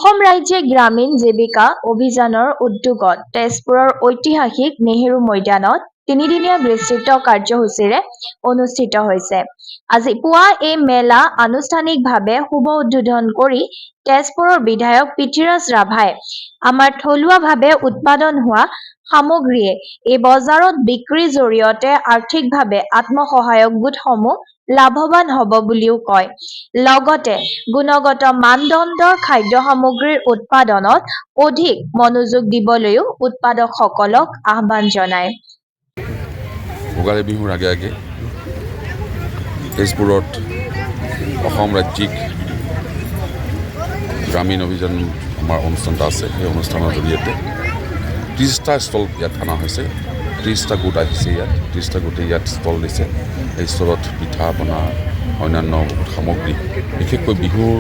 অসম ৰাজ্যে গ্ৰামীণ জীৱিকা অভিযানৰ উদ্যোগত তেজপুৰৰ ঐতিহাসিক নেহেৰু ময়দানত তিনিদিনীয়া বিস্তৃত কাৰ্যসূচীৰে অনুষ্ঠিত হৈছে। আজি পুৱা এই মেলা আনুষ্ঠানিকভাৱে শুভ উদ্বোধন কৰি তেজপুৰৰ বিধায়ক পৃথ্বীৰাজ ৰাভাই আমাৰ থলুৱাভাৱে উৎপাদন হোৱা সামগ্ৰীয়ে এই বজাৰত বিক্ৰীৰ জৰিয়তে আৰ্থিকভাৱে আত্মসহায়ক গোটসমূহ লাভৱান হ'ব বুলিও কয়। লগতে গুণগত মানদণ্ডৰ খাদ্য সামগ্ৰীৰ উৎপাদনত অধিক মনোযোগ দিবলৈও উৎপাদকসকলক আহ্বান জনায়। ভোগালী বিহুৰ আগে আগে তেজপুৰত অসম ৰাজ্যিক গ্ৰামীণ অভিযান আমাৰ অনুষ্ঠানটা আছে। সেই অনুষ্ঠানৰ জৰিয়তে 30টা ষ্টল ইয়াত অনা হৈছে। 30টা গোট আহিছে ইয়াত। 30টা গোটে ইয়াত ষ্টল দিছে। এই ষ্টলত পিঠা পনা অন্যান্য বহুত সামগ্ৰী, বিশেষকৈ বিহুৰ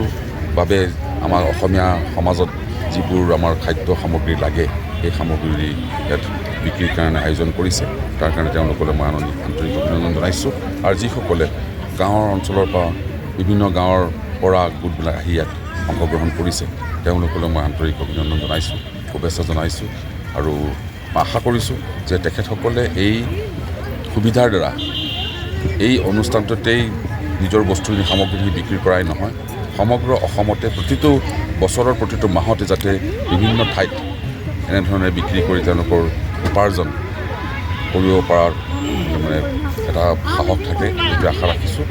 বাবে আমাৰ অসমীয়া সমাজত যিবোৰ আমাৰ খাদ্য সামগ্ৰী লাগে সেই সামগ্ৰী ইয়াত বিক্ৰীৰ কাৰণে আয়োজন কৰিছে। তাৰ কাৰণে তেওঁলোকলৈ মই আন্তৰিক অভিনন্দন জনাইছোঁ। আৰু যিসকলে গাঁৱৰ অঞ্চলৰ পৰা বিভিন্ন গাঁৱৰ পৰা গোটবিলাক আহি ইয়াত অংশগ্ৰহণ কৰিছে তেওঁলোকলৈ মই আন্তৰিক অভিনন্দন জনাইছোঁ, শুভেচ্ছা জনাইছোঁ। আৰু আশা কৰিছোঁ যে তেখেতসকলে এই সুবিধাৰ দ্বাৰা এই অনুষ্ঠানটোতেই নিজৰ বস্তুখিনি সামগ্ৰীখিনি বিক্ৰী কৰাই নহয়, সমগ্ৰ অসমতে প্ৰতিটো বছৰৰ প্ৰতিটো মাহতে যাতে বিভিন্ন ঠাইত এনেধৰণে বিক্ৰী কৰি তেওঁলোকৰ উপাৰ্জন কৰিব পৰাৰ এটা সাহস থাকে, সেইটো আশা ৰাখিছোঁ।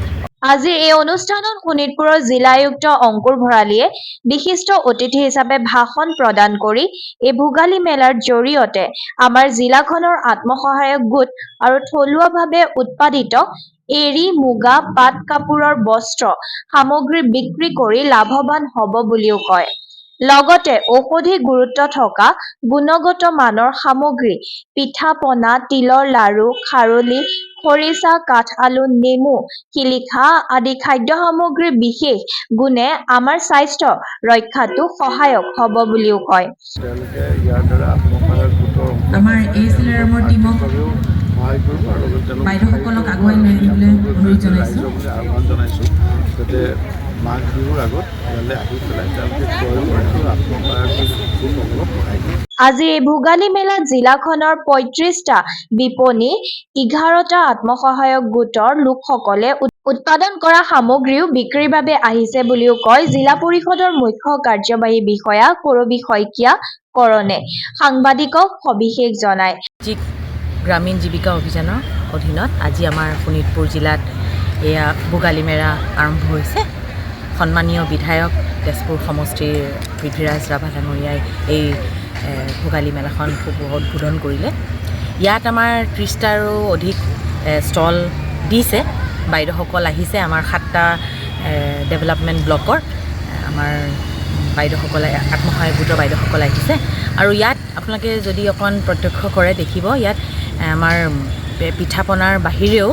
আজি এই অনুষ্ঠানত শোণিতপুৰৰ জিলা আয়ুক্ত অংকুৰ ভৰালীয়ে বিশিষ্ট অতিথি হিচাপে ভাষণ প্ৰদান কৰি এই ভোগালী মেলাৰ জৰিয়তে আমাৰ জিলাখনৰ আত্মসহায়ক গোট আৰু থলুৱাভাৱে উৎপাদিত এৰী, মুগা, পাট কাপোৰৰ বস্ত্ৰ সামগ্ৰী বিক্ৰী কৰি লাভৱান হ'ব বুলিও কয়। লগতে ঔষধি গুৰুত্ব থকা গুণগত মানৰ সামগ্ৰী পিঠা পনা, তিলৰ লাড়ু, খাৰলি, খৰিচা, কাঠআলু, নেমু, শিলিখা আদি খাদ্য সামগ্ৰীৰ বিশেষ গুণে আমাৰ স্বাস্থ্য ৰক্ষাতো সহায়ক হ'ব বুলিও কয়। আমাৰ এই চিলাৰামৰ টিমক বাইদেউসকলক আগুৱাই লৈ আহিবলৈ অনুৰোধ জনাইছোঁ। যাতে মাঘ বিহুৰ আগত ইয়ালৈ আহি পেলাই তেওঁলোকে আত্মসহায়ক আজি এই ভোগালী মেলাত জিলাখনৰ ৩৫টা বিপণী, 11টা আত্মসহায়ক গোটৰ লোকসকলে উৎপাদন কৰা সামগ্ৰীও বিক্ৰীৰ বাবে আহিছে বুলিও কয় জিলা পৰিষদৰ মুখ্য কাৰ্যবাহী বিষয়া কৰবী শইকীয়া কৰণে সাংবাদিকক সবিশেষ জনায়। গ্ৰামীণ জীৱিকা অভিযানৰ অধীনত আজি আমাৰ শোণিতপুৰ জিলাত এয়া ভোগালী মেলা আৰম্ভ হৈছে। সন্মানীয় বিধায়ক তেজপুৰ সমষ্টিৰ পৃথ্বীৰাজ ৰাভা ডাঙৰীয়াই এই ভোগালী মেলাখন শুভ উদ্বোধন কৰিলে। ইয়াত আমাৰ 30টাৰো অধিক ষ্টল দিছে। বাইদেউসকল আহিছে আমাৰ 7টা ডেভেলপমেণ্ট ব্লকৰ আমাৰ বাইদেউসকলে আত্মসহায়ক গোটৰ বাইদেউসকল আহিছে। আৰু ইয়াত আপোনালোকে যদি অকণ প্ৰত্যক্ষ কৰে দেখিব ইয়াত আমাৰ পিঠা পনাৰ বাহিৰেও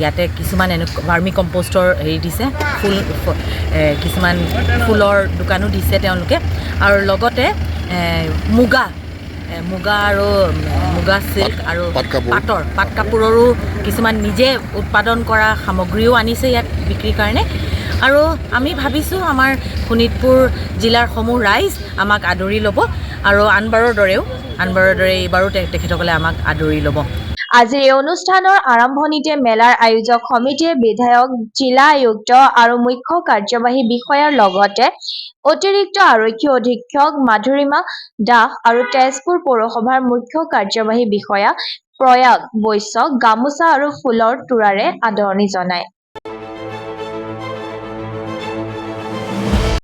ইয়াতে কিছুমান ভাৰ্মি কম্প'ষ্টৰ হেৰি দিছে, কিছুমান ফুলৰ দোকানো দিছে তেওঁলোকে। আৰু লগতে মুগা আৰু মুগা চিল্ক আৰু পাট কাপোৰৰো কিছুমান নিজে উৎপাদন কৰা সামগ্ৰীও আনিছে ইয়াত বিক্ৰীৰ কাৰণে। আৰু আমি ভাবিছোঁ আমাৰ শোণিতপুৰ জিলাৰ সমূহ ৰাইজ আমাক আদৰি ল'ব আৰু আনবাৰৰ দৰে এইবাৰো তেখেতসকলে আমাক আদৰি ল'ব। আজিৰ এই অনুষ্ঠানৰ আৰম্ভণিতে মেলাৰ আয়োজক সমিতিয়ে বিধায়ক, জিলা আয়ুক্ত আৰু মুখ্য কাৰ্যবাহী বিষয়াৰ লগতে অতিৰিক্ত আৰক্ষী অধীক্ষক মাধুৰিমা দাস আৰু তেজপুৰ পৌৰসভাৰ মুখ্য কাৰ্যবাহী বিষয়া প্ৰয়াগ বৈশ্যক গামোচা আৰু ফুলৰ তোৰাৰে আদৰণি জনায়।